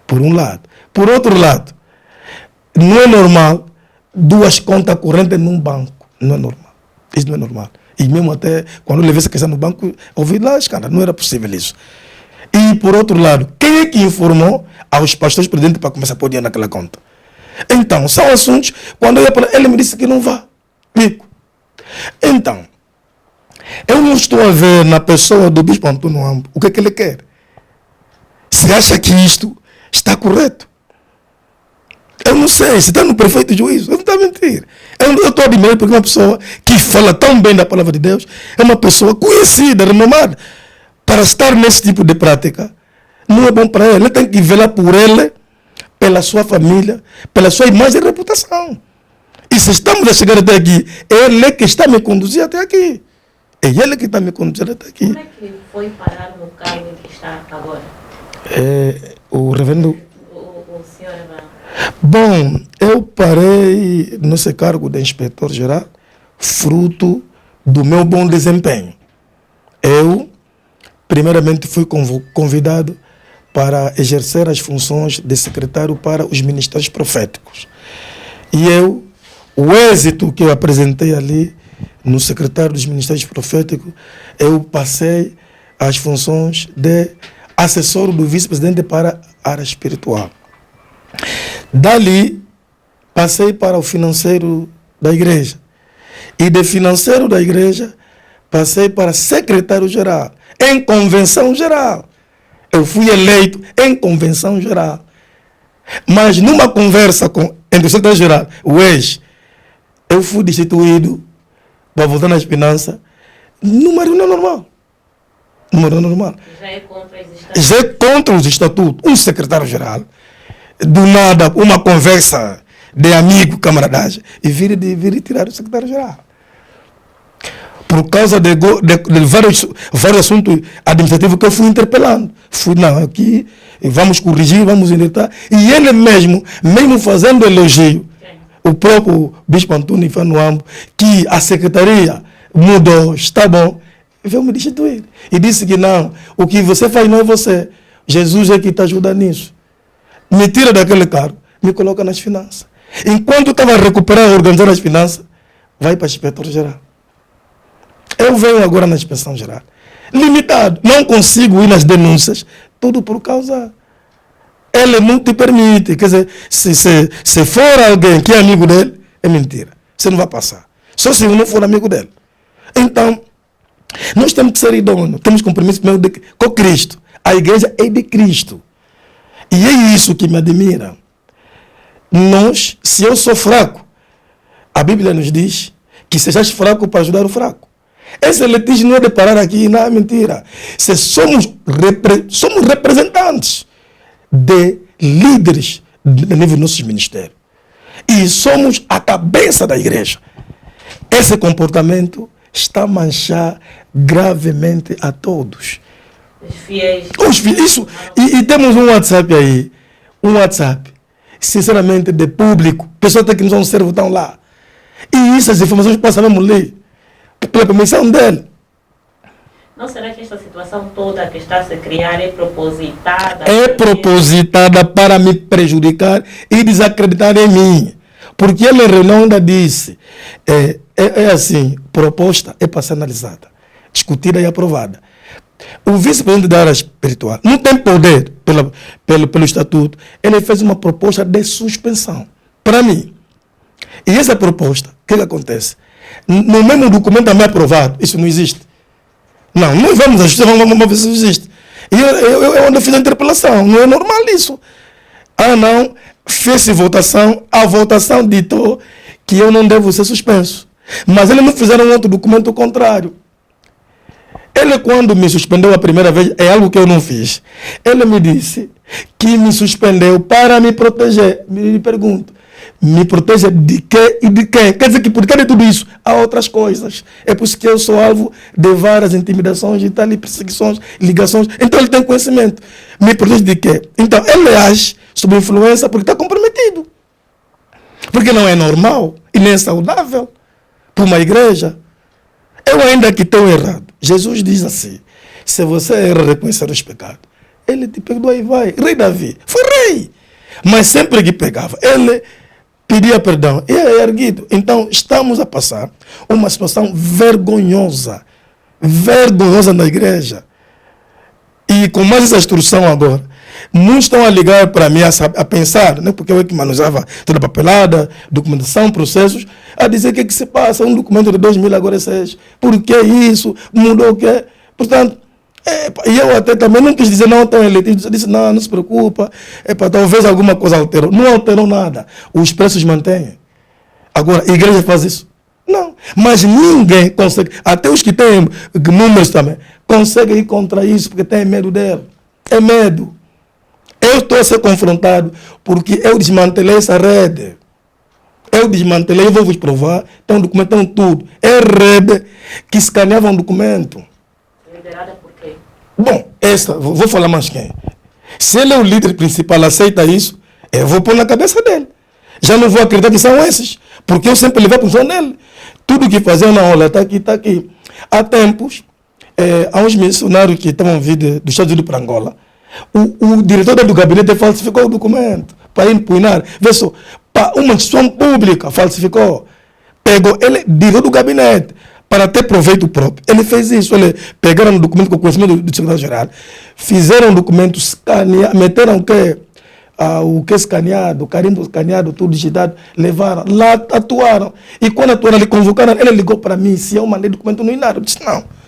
por um lado. Por outro lado, não é normal 2 contas correntes num banco. Não é normal. Isso não é normal. E mesmo até quando eu levei essa questão no banco, ouvi lá escândalo, não era possível isso. E por outro lado, quem é que informou aos pastores presidentes para começar a pôr dinheiro naquela conta? Então, são assuntos, quando eu ia para ele me disse que não vá. Pico. Então, eu não estou a ver na pessoa do Bispo Antônio Wambo o que é que ele quer. Se acha que isto está correto. Eu não sei, se está no perfeito juízo, eu não estou a mentir. Eu estou a admirar porque uma pessoa que fala tão bem da palavra de Deus é uma pessoa conhecida, renomada. Para estar nesse tipo de prática, não é bom para ele. Ele tem que velar por ele, pela sua família, pela sua imagem e reputação. E se estamos a chegar até aqui, ele é que está me conduzir até aqui. É ele que está me conduzindo até aqui. Como é que foi parar no cargo em que está agora? O reverendo... O senhor Abraão. Bom, eu parei nesse cargo de inspetor-geral fruto do meu bom desempenho. Eu, primeiramente, fui convidado para exercer as funções de secretário para os ministérios proféticos. E o êxito que eu apresentei ali no secretário dos ministérios proféticos, eu passei as funções de assessor do vice-presidente para a área espiritual. Dali, passei para o financeiro da igreja. E de financeiro da igreja, passei para secretário-geral, em convenção geral. Eu fui eleito em convenção geral. Mas numa conversa entre o secretário-geral, o ex, eu fui destituído para voltar nas finanças numa reunião normal. Numa reunião normal. Já é contra os estatutos? Já é contra os estatutos. Um secretário-geral, do nada, uma conversa de amigo, camaradagem, e vir tirar o secretário-geral. Por causa de vários assuntos administrativos que eu fui interpelando. Fui, não, aqui, vamos corrigir, vamos endireitar. E ele mesmo fazendo elogio, o próprio Bispo Antônio Fernando Wambo, que a secretaria mudou, está bom, veio me destituir. E disse que não, o que você faz não é você. Jesus é que está ajudando nisso. Me tira daquele cargo, me coloca nas finanças. Enquanto eu estava a recuperar e organizar as finanças, vai para a inspetor-geral. Eu venho agora na inspeção geral. Limitado. Não consigo ir nas denúncias. Tudo por causa Ele não te permite. Quer dizer, se for alguém que é amigo dele, é mentira. Você não vai passar. Só se não for amigo dele. Então, nós temos que ser idôneos. Temos compromisso com Cristo. A igreja é de Cristo. E é isso que me admira. Nós, se eu sou fraco, a Bíblia nos diz que sejais fraco para ajudar o fraco. Esse litígio não é de parar aqui, não é mentira. Se somos representantes de líderes a nível dos nossos ministérios. E somos a cabeça da igreja. Esse comportamento está a manchar gravemente a todos. Os fiéis. Isso. E temos um WhatsApp aí. Um WhatsApp. Sinceramente, de público. Pessoas que nos vão servo estão lá. E essas informações passam mesmo ali. Pela permissão dele. Não será que esta situação toda que está a se criar é propositada? É propositada para me prejudicar e desacreditar em mim. Porque ele em reunião ainda disse, é assim, proposta é para ser analisada, discutida e aprovada. O vice-presidente da área espiritual não tem poder pelo estatuto. Ele fez uma proposta de suspensão para mim. E essa proposta, o que acontece? No mesmo documento também aprovado, isso não existe. Não, nós vamos à justiça, vamos ver se existe. E eu onde fiz a interpelação, não é normal isso. Ah não, fez votação, a votação ditou que eu não devo ser suspenso. Mas eles não fizeram outro documento contrário. Ele, quando me suspendeu a primeira vez, é algo que eu não fiz. Ele me disse que me suspendeu para me proteger. Me pergunto, me protege de quê e de quem? Quer dizer que por causa de tudo isso, há outras coisas. É por isso que eu sou alvo de várias intimidações e tal, perseguições, ligações. Então ele tem conhecimento. Me protege de quê? Então ele age sob influência porque está comprometido. Porque não é normal e nem é saudável para uma igreja. Eu ainda que estou errado. Jesus diz assim, se você erra reconhecer os pecados, ele te perdoa e vai. Rei Davi foi rei. Mas sempre que pegava, ele pedia perdão e é erguido. Então estamos a passar uma situação vergonhosa na igreja. E com mais essa instrução agora, muitos estão a ligar para mim a pensar, né, porque eu que manusava toda a papelada, documentação, processos, a dizer o que se passa, um documento de 2000 agora é 6. Por que isso? Mudou o quê? Portanto, e eu até também não quis dizer não tem eleito, eu disse não se preocupa, talvez alguma coisa alterou. Não alterou nada, os preços mantêm. Agora, a igreja faz isso? Não, mas ninguém consegue, até os que têm números também, conseguem ir contra isso porque têm medo dele. É medo. Eu estou a ser confrontado porque eu desmantelei essa rede. Eu desmantelei, eu vou vos provar, tem um documento, tem tudo. É rede que escaneava um documento. Liderada por quê? Bom, vou falar mais quem. Se ele é o líder principal, aceita isso, eu vou pôr na cabeça dele. Já não vou acreditar que são esses, porque eu sempre levei a função dele. Tudo que fazia na aula, está aqui, está aqui. Há tempos, há uns missionários que estavam vindo dos Estados Unidos para Angola. O diretor do gabinete falsificou o documento para impugnar. Vê só, para uma instituição pública falsificou. Pegou ele, diretor do gabinete, para ter proveito próprio. Ele fez isso. Ele pegaram o documento com o conhecimento do secretário-geral, fizeram o documento, meteram o que escaneado, o carimbo escaneado, tudo digitado, levaram, lá atuaram. E quando atuaram, ele convocaram, ele ligou para mim, se eu mandei documento no INAR. Eu disse,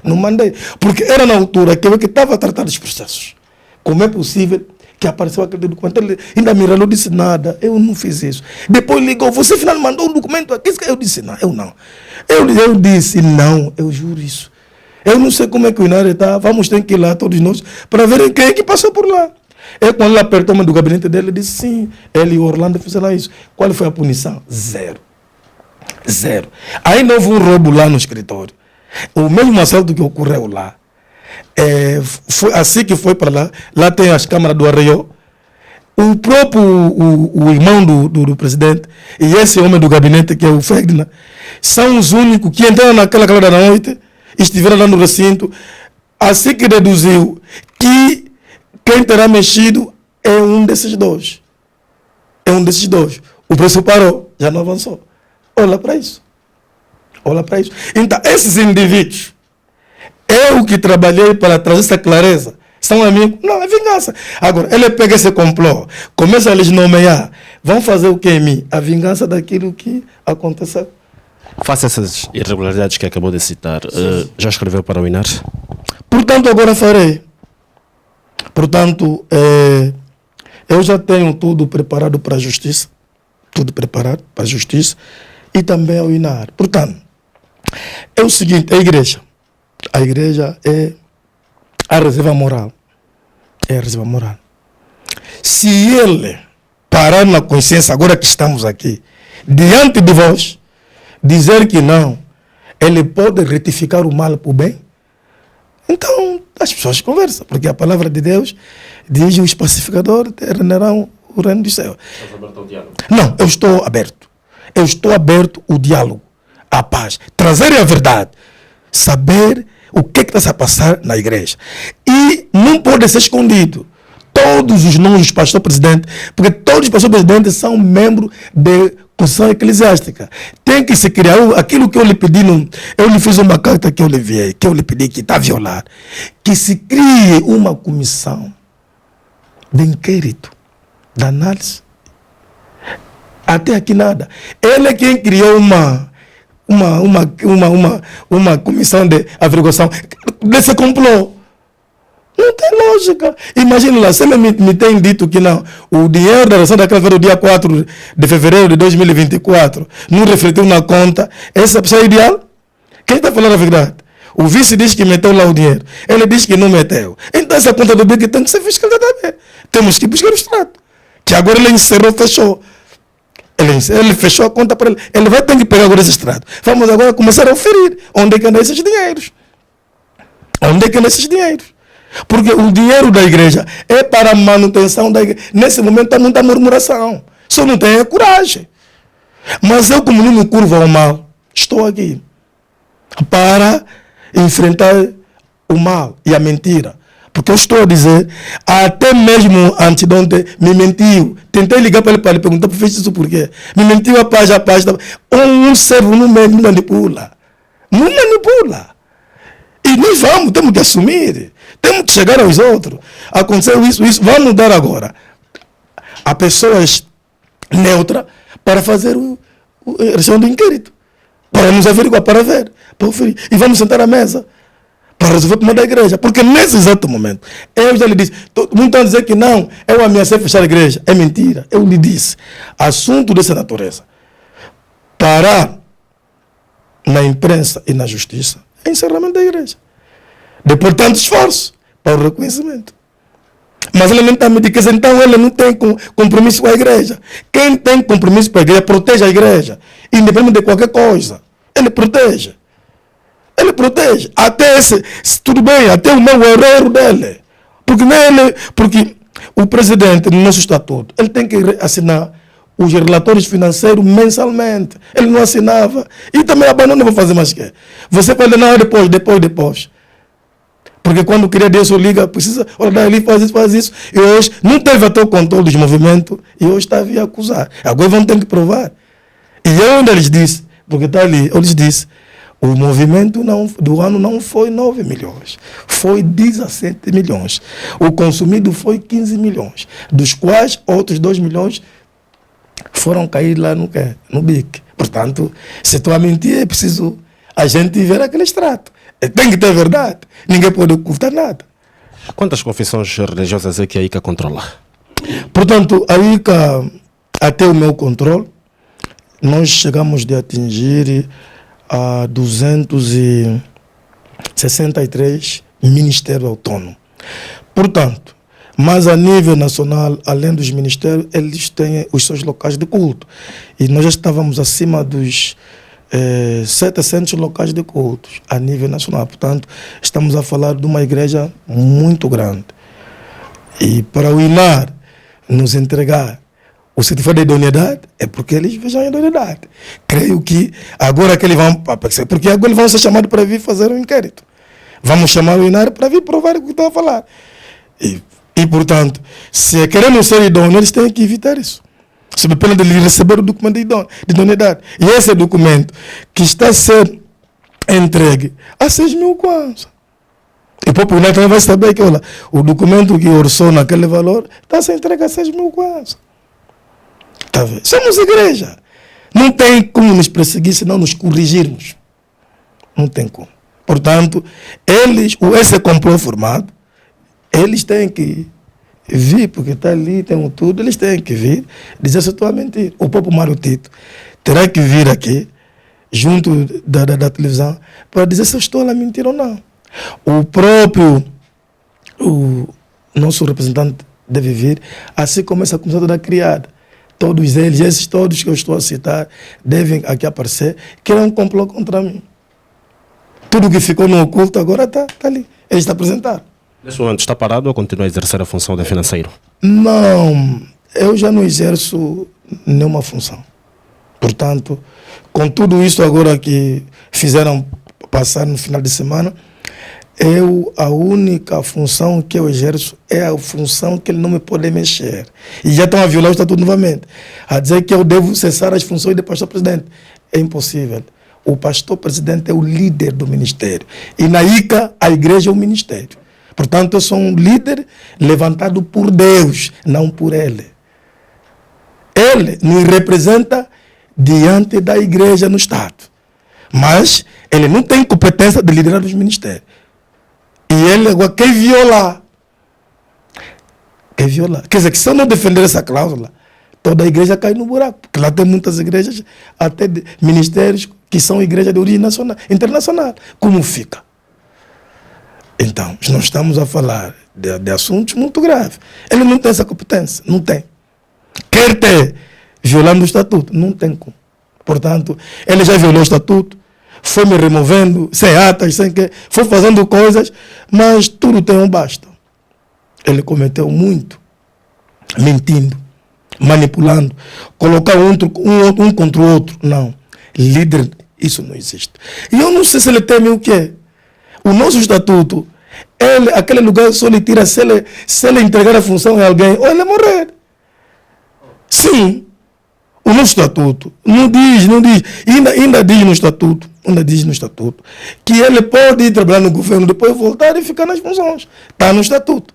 não mandei. Porque era na altura que eu estava a tratar dos processos. Como é possível que apareceu aquele documento? Ele ainda me relou, disse nada, eu não fiz isso. Depois ligou, você afinal mandou um documento aqui? Eu disse não, eu não. Eu disse não, eu juro isso. Eu não sei como é que o INAR está, vamos ter que ir lá todos nós para ver quem é que passou por lá. Quando ele apertou do gabinete dele, ele disse sim, ele e o Orlando fizeram isso. Qual foi a punição? Zero. Ainda houve um roubo lá no escritório. O mesmo assalto que ocorreu lá. Foi assim que foi para lá tem as câmaras do Arreio. O próprio o irmão do presidente e esse homem do gabinete, que é o Fegna, são os únicos que entraram naquela hora da noite, estiveram lá no recinto, assim que deduziu que quem terá mexido é um desses dois. O preço parou, já não avançou. Olha para isso. Então, esses indivíduos, eu que trabalhei para trazer essa clareza, São amigos? Não, é vingança. Agora, ele pega esse complô, começa a lhes nomear. Vão fazer o que em mim? A vingança daquilo que aconteceu. Face a essas irregularidades que acabou de citar, já escreveu para o INAR? Portanto, agora farei. Portanto, eu já tenho tudo preparado para a justiça. Tudo preparado para a justiça e também ao INAR. Portanto, é o seguinte, a igreja é a reserva moral. É a reserva moral. Se ele parar na consciência, agora que estamos aqui, diante de vós, dizer que não, ele pode retificar o mal para o bem, então as pessoas conversam, porque a palavra de Deus diz: os pacificadores reinarão o reino do céu. Estás aberto ao diálogo? Não, eu estou aberto. Eu estou aberto ao diálogo, à paz, trazer a verdade, saber o que está a passar na igreja. E não pode ser escondido. Todos os nomes dos pastores presidentes, porque todos os pastores presidentes são membros da Constituição Eclesiástica. Tem que se criar aquilo que eu lhe pedi, eu lhe fiz uma carta que eu lhe enviei, que eu lhe pedi que está a violar, que se crie uma comissão de inquérito, de análise. Até aqui nada. Ele é quem criou uma comissão de averiguação desse complô. Não tem lógica. Imagina lá, se ele me tem dito que não, o dinheiro da eleição daquela do dia 4 de fevereiro de 2024 não refletiu na conta, essa pessoa é ideal? Quem está falando a verdade? O vice diz que meteu lá o dinheiro, ele diz que não meteu. Então essa conta do BIC tem que ser fiscalizada também. Temos que buscar o extrato. Que agora ele encerrou, fechou. Ele fechou a conta para ele. Ele vai ter que pegar agora esse extrato. Vamos agora começar a oferir onde é que andam esses dinheiros. Onde é que andam esses dinheiros? Porque o dinheiro da igreja é para a manutenção da igreja. Nesse momento há muita murmuração. Só não tem a coragem. Mas eu, como não me curvo ao mal, estou aqui para enfrentar o mal e a mentira. Porque eu estou a dizer, até mesmo antes de ontem me mentiu. Tentei ligar para ele perguntar, fez isso por quê? Me mentiu a paz. Um servo não me manipula. Não manipula. E nós temos que assumir. Temos que chegar aos outros. Aconteceu isso. Vamos mudar agora. A pessoas neutras para fazer a região do inquérito. Para nos averiguar, para ver. Para oferir. E vamos sentar à mesa para resolver o problema da igreja. Porque nesse exato momento, eu já lhe disse, muitos estão a dizer que não, eu ameacei fechar a igreja. É mentira. Eu lhe disse, assunto dessa natureza, parar na imprensa e na justiça, é encerramento da igreja. Depois de tanto esforço para o reconhecimento. Mas ele não está me dizendo, então ele não tem compromisso com a igreja. Quem tem compromisso com a igreja, protege a igreja. Independente de qualquer coisa. Ele protege. Ele protege. Até tudo bem, até o meu erro dele. Porque o presidente, no nosso estatuto, ele tem que assinar os relatórios financeiros mensalmente. Ele não assinava. E também abandonou, não vou fazer mais que. Você pode não, depois. Porque quando queria Deus liga, precisa olhar ali, faz isso. E hoje não teve até o controle dos movimentos e hoje está a vir acusar. Agora vão ter que provar. E eu ainda lhes disse, porque está ali, eu lhes disse, o movimento do ano não foi 9 milhões, foi 17 milhões. O consumido foi 15 milhões, dos quais outros 2 milhões foram cair lá no BIC. Portanto, se estou a mentir, é preciso a gente ver aquele extrato. Tem que ter verdade. Ninguém pode ocultar nada. Quantas confissões religiosas é que a ICA controla? Portanto, a ICA, até o meu controle, nós chegamos de atingir a 263 ministérios autônomos. Portanto, mas a nível nacional, além dos ministérios, eles têm os seus locais de culto. E nós já estávamos acima dos 700 locais de cultos a nível nacional. Portanto, estamos a falar de uma igreja muito grande. E para o INAR nos entregar o certificado de idoneidade, é porque eles vejam a idoneidade. Creio que agora que eles vão, porque agora eles vão ser chamados para vir fazer um inquérito. Vamos chamar o INAR para vir provar o que estão a falar. E portanto, se queremos ser idôneos, eles têm que evitar isso. Sob pena de receber o documento de idoneidade. E esse documento que está a ser entregue a 6 mil kwanza. E popular também vai saber que, olha, o documento que orçou naquele valor está sem entrega a 6 mil quase. Tá vendo? Somos igreja. Não tem como nos perseguir se não nos corrigirmos. Não tem como. Portanto, esse complô formado, eles têm que vir, porque está ali, tem tudo, eles têm que vir dizer se estou a mentir. O próprio Mário Tito terá que vir aqui, junto da televisão, para dizer se eu estou a mentir ou não. O nosso representante deve vir, assim como essa comissão toda criada. Todos eles, esses todos que eu estou a citar, devem aqui aparecer, que é um complô contra mim. Tudo que ficou no oculto agora está ali. Eles estão apresentados. Nesse momento está parado ou continua a exercer a função de financeiro? Não, eu já não exerço nenhuma função. Portanto, com tudo isso agora que fizeram passar no final de semana, a única função que eu exerço é a função que ele não me pode mexer. E já estão a violar o estatuto novamente. A dizer que eu devo cessar as funções de pastor-presidente. É impossível. O pastor-presidente é o líder do ministério. E na ICA, a igreja é o ministério. Portanto, eu sou um líder levantado por Deus, não por ele. Ele me representa diante da igreja no Estado. Mas ele não tem competência de liderar os ministérios. E ele agora quer violar. Quer dizer, que se eu não defender essa cláusula, toda a igreja cai no buraco. Porque lá tem muitas igrejas, até ministérios que são igrejas de origem internacional. Como fica? Então, nós estamos a falar de assuntos muito graves. Ele não tem essa competência. Não tem. Quer ter, violando o estatuto. Não tem como. Portanto, ele já violou o estatuto. Foi me removendo, sem atas, sem que... Foi fazendo coisas, mas tudo tem um basta. Ele cometeu muito. Mentindo. Manipulando. Colocar um contra o outro. Não. Líder, isso não existe. E eu não sei se ele teme o quê. O nosso estatuto, aquele lugar só lhe tira se ele entregar a função a alguém ou ele morrer. Sim. O nosso estatuto não diz, ainda diz no estatuto, que ele pode ir trabalhar no governo, depois voltar e ficar nas funções. Está no estatuto.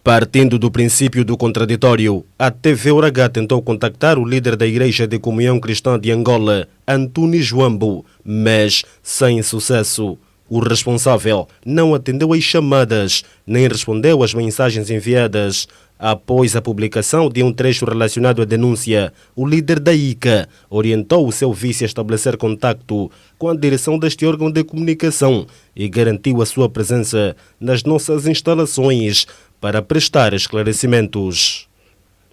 Partindo do princípio do contraditório, a TV Uragá tentou contactar o líder da Igreja de Comunhão Cristã de Angola, Antunes Joambo, mas sem sucesso. O responsável não atendeu às chamadas, nem respondeu às mensagens enviadas. Após a publicação de um trecho relacionado à denúncia, o líder da ICA orientou o seu vice a estabelecer contacto com a direção deste órgão de comunicação e garantiu a sua presença nas nossas instalações para prestar esclarecimentos.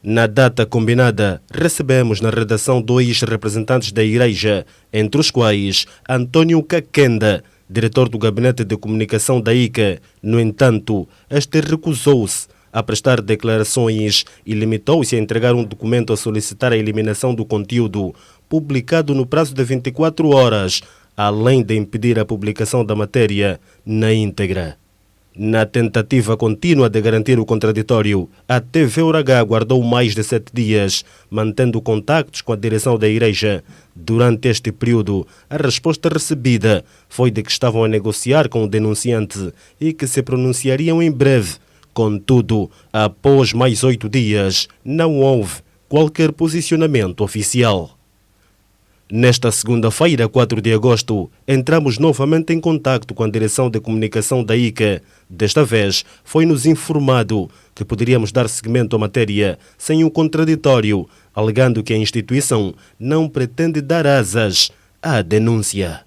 Na data combinada, recebemos na redação 2 representantes da Igreja, entre os quais Antônio Kakenda, diretor do Gabinete de Comunicação da ICA. No entanto, este recusou-se a prestar declarações e limitou-se a entregar um documento a solicitar a eliminação do conteúdo, publicado no prazo de 24 horas, além de impedir a publicação da matéria na íntegra. Na tentativa contínua de garantir o contraditório, a TV Uragá aguardou mais de 7 dias, mantendo contactos com a direção da Igreja. Durante este período, a resposta recebida foi de que estavam a negociar com o denunciante e que se pronunciariam em breve. Contudo, após mais 8 dias, não houve qualquer posicionamento oficial. Nesta segunda-feira, 4 de agosto, entramos novamente em contacto com a direção de comunicação da ICA. Desta vez, foi-nos informado que poderíamos dar seguimento à matéria sem um contraditório, alegando que a instituição não pretende dar asas à denúncia.